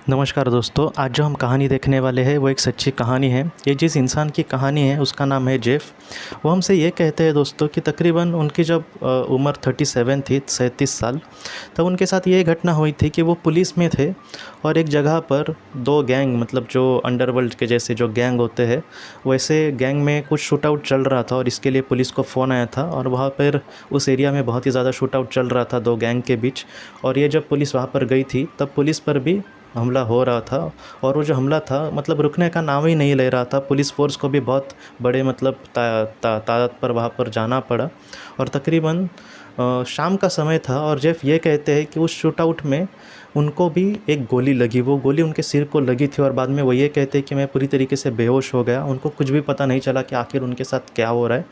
नमस्कार दोस्तों, आज जो हम कहानी देखने वाले हैं वो एक सच्ची कहानी है। ये जिस इंसान की कहानी है उसका नाम है जेफ़। वो हमसे ये कहते हैं दोस्तों कि तकरीबन उनकी जब उम्र 37 थी, 37 साल, तब उनके साथ ये घटना हुई थी कि वो पुलिस में थे और एक जगह पर दो गैंग, मतलब जो अंडरवर्ल्ड के जैसे जो गैंग होते हैं, वैसे गैंग में कुछ शूट आउट चल रहा था और इसके लिए पुलिस को फ़ोन आया था। और वहाँ पर उस एरिया में बहुत ही ज़्यादा शूट आउट चल रहा था दो गैंग के बीच। और ये जब पुलिस वहाँ पर गई थी तब पुलिस पर भी हमला हो रहा था। और वो जो हमला था मतलब रुकने का नाम ही नहीं ले रहा था। पुलिस फ़ोर्स को भी बहुत बड़े मतलब तादाद पर वहाँ पर जाना पड़ा। और तकरीबन शाम का समय था और जेफ़ ये कहते हैं कि उस शूट आउट में उनको भी एक गोली लगी। वो गोली उनके सिर को लगी थी और बाद में वो ये कहते हैं कि मैं पूरी तरीके से बेहोश हो गया। उनको कुछ भी पता नहीं चला कि आखिर उनके साथ क्या हो रहा है।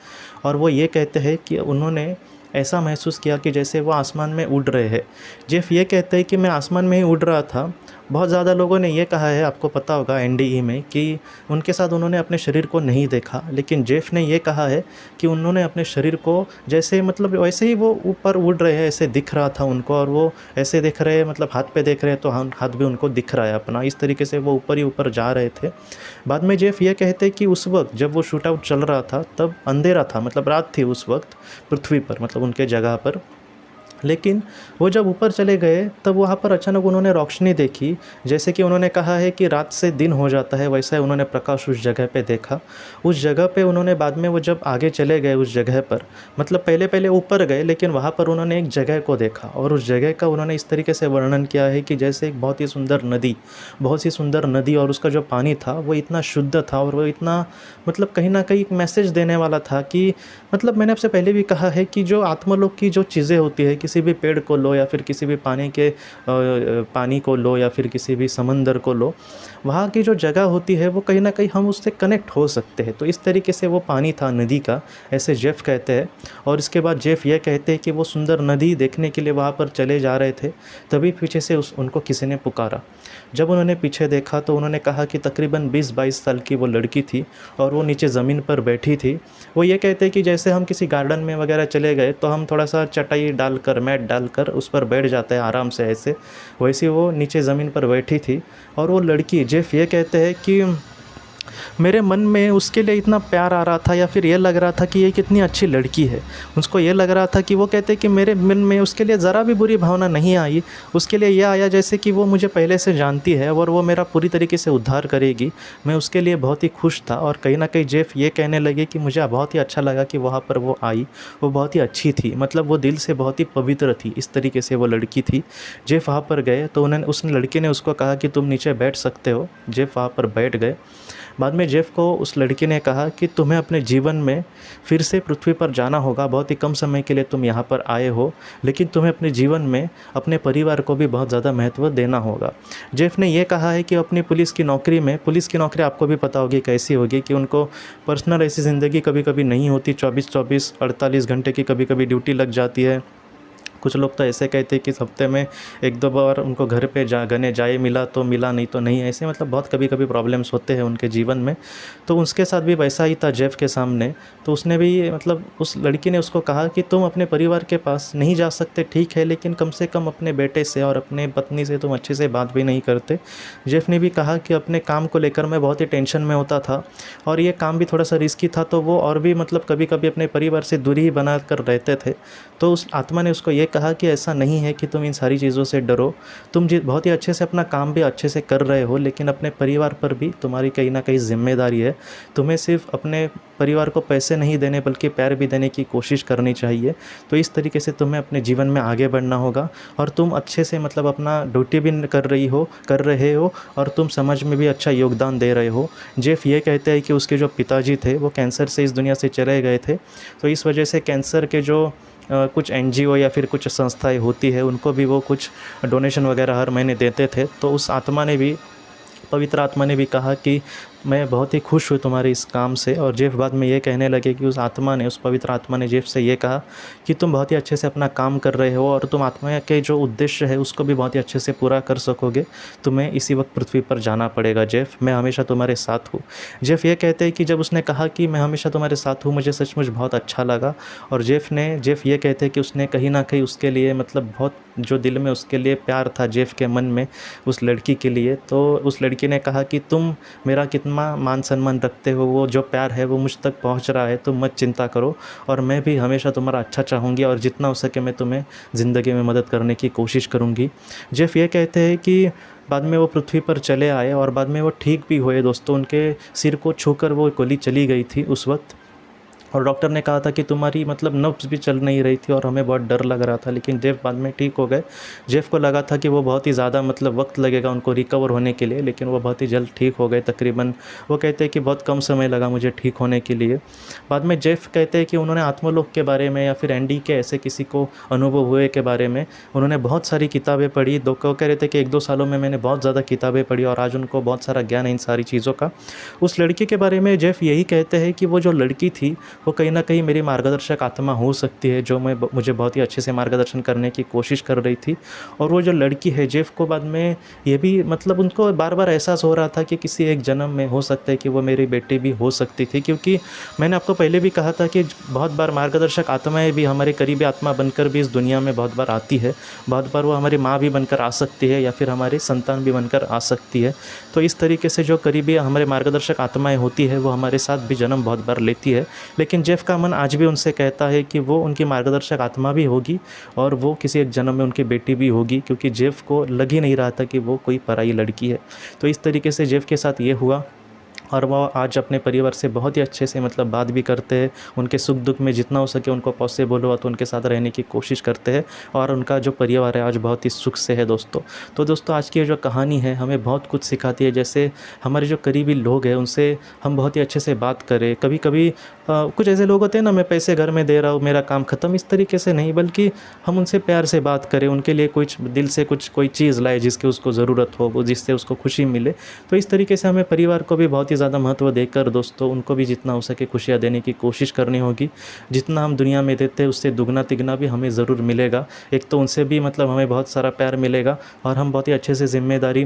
और वो ये कहते हैं कि उन्होंने ऐसा महसूस किया कि जैसे वो आसमान में उड़ रहे हैं। जेफ़ ये कहते हैं कि मैं आसमान में ही उड़ रहा था। बहुत ज़्यादा लोगों ने ये कहा है, आपको पता होगा एनडीई में, कि उनके साथ उन्होंने अपने शरीर को नहीं देखा, लेकिन जेफ़ ने ये कहा है कि उन्होंने अपने शरीर को जैसे मतलब वैसे ही वो ऊपर उड़ रहे हैं ऐसे दिख रहा था उनको। और वो ऐसे देख रहे हैं, मतलब हाथ पे देख रहे हैं तो हाथ भी उनको दिख रहा है अपना। इस तरीके से वो ऊपर ही ऊपर जा रहे थे। बाद में जेफ़ ये कहते हैं कि उस वक्त जब वो शूट आउट चल रहा था तब अंधेरा था, मतलब रात थी उस वक्त पृथ्वी पर, मतलब उनके जगह पर। लेकिन वो जब ऊपर चले गए तब वहाँ पर अचानक उन्होंने रोशनी देखी। जैसे कि उन्होंने कहा है कि रात से दिन हो जाता है, वैसा ही उन्होंने प्रकाश उस जगह पे देखा। उस जगह पे उन्होंने बाद में वो जब आगे चले गए उस जगह पर, मतलब पहले पहले ऊपर गए लेकिन वहाँ पर उन्होंने एक जगह को देखा। और उस जगह का उन्होंने इस तरीके से वर्णन किया है कि जैसे एक बहुत ही सुंदर नदी, बहुत सी सुंदर नदी, और उसका जो पानी था वो इतना शुद्ध था और वो इतना मतलब कहीं ना कहीं एक मैसेज देने वाला था कि मतलब मैंने आपसे पहले भी कहा है कि जो आत्मलोक की जो चीज़ें होती है, किसी भी पेड़ को लो या फिर किसी भी पानी को लो या फिर किसी भी समंदर को लो, वहाँ की जो जगह होती है वो कहीं ना कहीं हम उससे कनेक्ट हो सकते हैं। तो इस तरीके से वो पानी था नदी का, ऐसे जेफ़ कहते हैं। और इसके बाद जेफ़ ये कहते हैं कि वो सुंदर नदी देखने के लिए वहाँ पर चले जा रहे थे, तभी पीछे से उनको किसी ने पुकारा। जब उन्होंने पीछे देखा तो उन्होंने कहा कि तकरीबन 20-22 साल की वो लड़की थी और वो नीचे ज़मीन पर बैठी थी। वो ये कहते हैं कि जैसे हम किसी गार्डन में वगैरह चले गए तो हम थोड़ा सा चटाई डालकर, मैट डालकर उस पर बैठ जाते हैं आराम से ऐसे, वैसे वो नीचे ज़मीन पर बैठी थी। और वो लड़की, जेफ़ ये कहते हैं कि मेरे मन में उसके लिए इतना प्यार आ रहा था या फिर ये लग रहा था कि ये कितनी अच्छी लड़की है। उसको ये लग रहा था कि वो कहते कि मेरे मन में उसके लिए ज़रा भी बुरी भावना नहीं आई। उसके लिए ये आया जैसे कि वो मुझे पहले से जानती है और वो मेरा पूरी तरीके से उद्धार करेगी। मैं उसके लिए बहुत ही खुश था। और कहीं ना कहीं जेफ़ ये कहने लगे कि मुझे बहुत ही अच्छा लगा कि वहाँ पर वो आई, वो बहुत ही अच्छी थी, मतलब वो दिल से बहुत ही पवित्र थी। इस तरीके से वो लड़की थी। जेफ़ वहाँ पर गए तो उस लड़की ने उसको कहा कि तुम नीचे बैठ सकते हो। जेफ़ वहाँ पर बैठ गए। बाद में जेफ़ को उस लड़की ने कहा कि तुम्हें अपने जीवन में फिर से पृथ्वी पर जाना होगा। बहुत ही कम समय के लिए तुम यहाँ पर आए हो, लेकिन तुम्हें अपने जीवन में अपने परिवार को भी बहुत ज़्यादा महत्व देना होगा। जेफ़ ने यह कहा है कि अपनी पुलिस की नौकरी आपको भी पता होगी कैसी होगी, कि उनको पर्सनल ऐसी ज़िंदगी कभी कभी नहीं होती। 24-24, 48 घंटे की कभी कभी ड्यूटी लग जाती है। कुछ लोग तो ऐसे कहते हैं कि हफ्ते में 1-2 बार उनको घर पे जाए मिला तो मिला, नहीं तो नहीं, ऐसे मतलब बहुत कभी कभी प्रॉब्लम्स होते हैं उनके जीवन में। तो उसके साथ भी वैसा ही था जेफ़ के सामने। तो उसने भी मतलब उस लड़की ने उसको कहा कि तुम अपने परिवार के पास नहीं जा सकते, ठीक है, लेकिन कम से कम अपने बेटे से और अपने पत्नी से तुम अच्छे से बात भी नहीं करते। जेफ़ ने भी कहा कि अपने काम को लेकर मैं बहुत ही टेंशन में होता था और ये काम भी थोड़ा सा रिस्की था, तो वो और भी मतलब कभी कभी अपने परिवार से दूरी ही बना कर रहते थे। तो उस आत्मा ने उसको ये कहा कि ऐसा नहीं है कि तुम इन सारी चीज़ों से डरो। तुम बहुत ही अच्छे से अपना काम भी अच्छे से कर रहे हो, लेकिन अपने परिवार पर भी तुम्हारी कहीं ना कहीं जिम्मेदारी है। तुम्हें सिर्फ अपने परिवार को पैसे नहीं देने बल्कि प्यार भी देने की कोशिश करनी चाहिए। तो इस तरीके से तुम्हें अपने जीवन में आगे बढ़ना होगा। और तुम अच्छे से मतलब अपना ड्यूटी भी कर रहे हो और तुम समाज में भी अच्छा योगदान दे रहे हो। जेफ़ ये कहते हैं कि उसके जो पिताजी थे वो कैंसर से इस दुनिया से चले गए थे। तो इस वजह से कैंसर के जो कुछ एनजीओ या फिर कुछ संस्थाएं होती है उनको भी वो कुछ डोनेशन वगैरह हर महीने देते थे। तो उस आत्मा ने भी पवित्र आत्मा ने भी कहा कि मैं बहुत ही खुश हूँ तुम्हारे इस काम से। और जेफ बाद में ये कहने लगे कि उस पवित्र आत्मा ने जेफ से ये कहा कि तुम बहुत ही अच्छे से अपना काम कर रहे हो और तुम आत्मा के जो उद्देश्य है उसको भी बहुत ही अच्छे से पूरा कर सकोगे। तुम्हें इसी वक्त पृथ्वी पर जाना पड़ेगा जेफ, मैं हमेशा तुम्हारे साथ हूँ। जेफ ये कहते हैं कि जब उसने कहा कि मैं हमेशा तुम्हारे साथ हूँ, मुझे सचमुच बहुत अच्छा लगा। और जेफ ये कहते हैं कि उसने कहीं ना कहीं उसके लिए मतलब बहुत जो दिल में उसके लिए प्यार था जेफ के मन में उस लड़की के लिए, तो उस लड़की ने कहा कि तुम मेरा कितना मान सम्मान रखते हो, वो जो प्यार है वो मुझ तक पहुंच रहा है, तुम मत चिंता करो और मैं भी हमेशा तुम्हारा अच्छा चाहूँगी और जितना हो सके मैं तुम्हें ज़िंदगी में मदद करने की कोशिश करूँगी। जेफ ये कहते हैं कि बाद में वो पृथ्वी पर चले आए और बाद में वो ठीक भी हुए दोस्तों। उनके सिर को छूकर वो गोली चली गई थी उस वक्त, और डॉक्टर ने कहा था कि तुम्हारी मतलब नब्ज़ भी चल नहीं रही थी और हमें बहुत डर लग रहा था, लेकिन जेफ बाद में ठीक हो गए। जेफ को लगा था कि वो बहुत ही ज़्यादा मतलब वक्त लगेगा उनको रिकवर होने के लिए, लेकिन वो बहुत ही जल्द ठीक हो गए। तकरीबन वो कहते हैं कि बहुत कम समय लगा मुझे ठीक होने के लिए। बाद में जेफ कहते हैं कि उन्होंने आत्मलोक के बारे में या फिर एंडी के ऐसे किसी को अनुभव हुए के बारे में उन्होंने बहुत सारी किताबें पढ़ी। कह रहे थे कि 1-2 सालों में मैंने बहुत ज़्यादा किताबें पढ़ी और आज उनको बहुत सारा ज्ञान है इन सारी चीज़ों का। उस लड़की के बारे में जेफ यही कहते हैं कि वो जो लड़की थी वो कहीं ना कहीं मेरी मार्गदर्शक आत्मा हो सकती है, जो मुझे बहुत ही अच्छे से मार्गदर्शन करने की कोशिश कर रही थी। और वो जो लड़की है जेफ को बाद में ये भी मतलब उनको बार बार एहसास हो रहा था कि किसी एक जन्म में हो सकता है कि वो मेरी बेटी भी हो सकती थी, क्योंकि मैंने आपको पहले भी कहा था कि बहुत बार मार्गदर्शक आत्माएं भी हमारे करीबी आत्मा बनकर भी इस दुनिया में बहुत बार आती है। बहुत बार वो हमारी माँ भी बनकर आ सकती है या फिर हमारी संतान भी बनकर आ सकती है। तो इस तरीके से जो करीबी हमारे मार्गदर्शक आत्माएं होती है वो हमारे साथ भी जन्म बहुत बार लेती है। लेकिन जेफ का मन आज भी उनसे कहता है कि वो उनकी मार्गदर्शक आत्मा भी होगी और वो किसी एक जन्म में उनकी बेटी भी होगी, क्योंकि जेफ को लग ही नहीं रहा था कि वो कोई पराई लड़की है। तो इस तरीके से जेफ के साथ ये हुआ और वो आज अपने परिवार से बहुत ही अच्छे से मतलब बात भी करते हैं। उनके सुख दुख में जितना हो सके उनको पॉसिबल हुआ तो उनके साथ रहने की कोशिश करते हैं और उनका जो परिवार है आज बहुत ही सुख से है दोस्तों। तो दोस्तों आज की जो कहानी है हमें बहुत कुछ सिखाती है। जैसे हमारे जो करीबी लोग हैं उनसे हम बहुत ही अच्छे से बात करें। कभी कभी कुछ ऐसे लोग होते हैं ना, मैं पैसे घर में दे रहा हूँ मेरा काम ख़त्म, इस तरीके से नहीं, बल्कि हम उनसे प्यार से बात करें, उनके लिए कुछ दिल से कोई चीज़ लाए जिसकी उसको ज़रूरत हो, जिससे उसको खुशी मिले। तो इस तरीके से हमें परिवार को भी बहुत ही ज़्यादा महत्व देकर दोस्तों उनको भी जितना हो सके खुशियाँ देने की कोशिश करनी होगी। जितना हम दुनिया में देते हैं उससे दुगना तिगना भी हमें ज़रूर मिलेगा। एक तो उनसे भी मतलब हमें बहुत सारा प्यार मिलेगा और हम बहुत ही अच्छे से जिम्मेदारी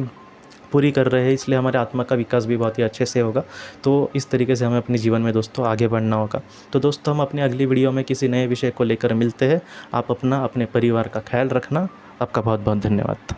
पूरी कर रहे हैं, इसलिए हमारे आत्मा का विकास भी बहुत ही अच्छे से होगा। तो इस तरीके से हमें अपने जीवन में दोस्तों आगे बढ़ना होगा। तो दोस्तों हम अपनी अगली वीडियो में किसी नए विषय को लेकर मिलते हैं। आप अपने परिवार का ख्याल रखना। आपका बहुत बहुत धन्यवाद।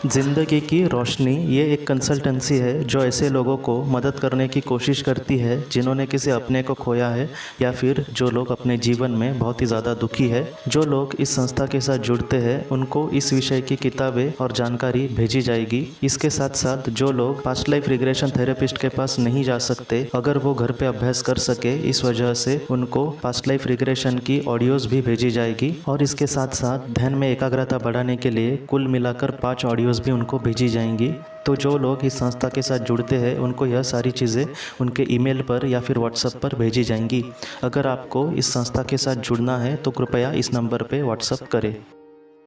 ज़िंदगी की रोशनी ये एक कंसल्टेंसी है जो ऐसे लोगों को मदद करने की कोशिश करती है जिन्होंने किसी अपने को खोया है या फिर जो लोग अपने जीवन में बहुत ही ज़्यादा दुखी है। जो लोग इस संस्था के साथ जुड़ते हैं उनको इस विषय की किताबें और जानकारी भेजी जाएगी। इसके साथ साथ जो लोग पास्ट लाइफ रिग्रेशन थेरेपिस्ट के पास नहीं जा सकते, अगर वो घर पे अभ्यास कर सके, इस वजह से उनको पास्ट लाइफ रिग्रेशन की ऑडियोज़ भी भेजी जाएगी। और इसके साथ साथ ध्यान में एकाग्रता बढ़ाने के लिए कुल मिलाकर 5 ऑडियोज़ भी उनको भेजी जाएंगी। तो जो लोग इस संस्था के साथ जुड़ते हैं उनको यह सारी चीज़ें उनके ईमेल पर या फिर व्हाट्सएप पर भेजी जाएंगी। अगर आपको इस संस्था के साथ जुड़ना है तो कृपया इस नंबर पे व्हाट्सएप करें।